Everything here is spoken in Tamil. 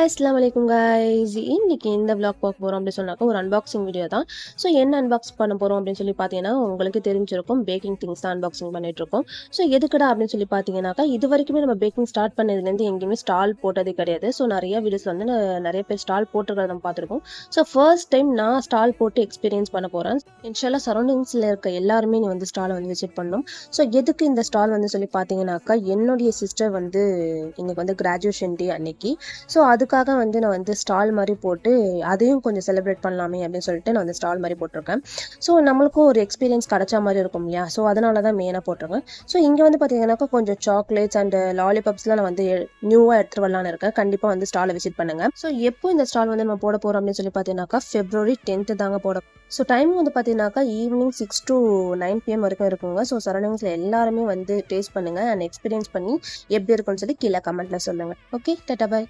அஸ்ஸலாமு அலைக்கும் கைஸ். இன்னைக்கு இந்த vlog பார்க்க போறோம் அப்படின்னு சொன்னாக்கா ஒரு அன்பாக்சிங் வீடியோ தான். ஸோ என்ன அன்பாக்ஸ் பண்ண போறோம் அப்படின்னு சொல்லி பார்த்தீங்கன்னா உங்களுக்கு தெரிஞ்சிருக்கும், பேக்கிங் திங்ஸ் தான் அன்பாக்சிங் பண்ணிட்டு இருக்கோம். ஸோ எதுக்குடா அப்படின்னு சொல்லி பார்த்தீங்கன்னாக்கா இது வரைக்குமே நம்ம பேக்கிங் ஸ்டார்ட் பண்ணதுலேருந்து எங்கேயுமே ஸ்டால் போட்டதே கிடையாது. ஸோ நிறைய வீடியோஸ் வந்து நிறைய பேர் ஸ்டால் போட்டுருக்கிறத நம்ம பார்த்துருக்கோம். ஸோ ஃபர்ஸ்ட் டைம் நான் ஸ்டால் போட்டு எக்ஸ்பீரியன்ஸ் பண்ண போகிறேன். இன்ஷால்லா சரௌண்டிங்ஸில் இருக்க எல்லாருமே நீ வந்து ஸ்டாலை வந்து விசிட் பண்ணணும். ஸோ எதுக்கு இந்த ஸ்டால் வந்து சொல்லி பார்த்தீங்கன்னாக்கா என்னுடைய சிஸ்டர் வந்து இன்னைக்கு வந்து கிராஜுவேஷன் டே அன்னைக்கு. ஸோ அதுக்காக வந்து நான் வந்து ஸ்டால் மாதிரி போட்டு அதையும் கொஞ்சம் செலிப்ரேட் பண்ணலாமே அப்படின்னு சொல்லிட்டு நான் வந்து ஸ்டால் மாதிரி போட்டிருக்கேன். ஸோ நம்மளுக்கும் ஒரு எக்ஸ்பீரியன்ஸ் கிடைச்ச மாதிரி இருக்கும் இல்லையா? ஸோ அதனால தான் மெயினாக போட்டிருக்கேன். ஸோ இங்கே வந்து பார்த்தீங்கன்னாக்கா கொஞ்சம் சாக்லேட்ஸ் அண்ட் லாலிபாப்ஸ்லாம் நான் வந்து நியூவாக எடுத்துகிட்டு வரலான்னு இருக்கேன். கண்டிப்பாக வந்து ஸ்டாலை விசிட் பண்ணுங்கள். ஸோ எப்போ இந்த ஸ்டால் வந்து நம்ம போட போகிறோம் அப்படின்னு சொல்லி பார்த்தீங்கன்னாக்கா February 10th தாங்க போட. ஸோ டைம் வந்து பார்த்தீங்கன்னாக்கா ஈவினிங் 6 to 9 PM வரைக்கும் இருக்குங்க. ஸோ சரௌண்டிங்ஸில் எல்லாருமே வந்து டேஸ்ட் பண்ணுங்கள் அண்ட் எக்ஸ்பீரியன்ஸ் பண்ணி எப்படி இருக்குன்னு சொல்லி கீழே கமெண்ட்டில் சொல்லுங்கள். ஓகே, டாடா பாய்.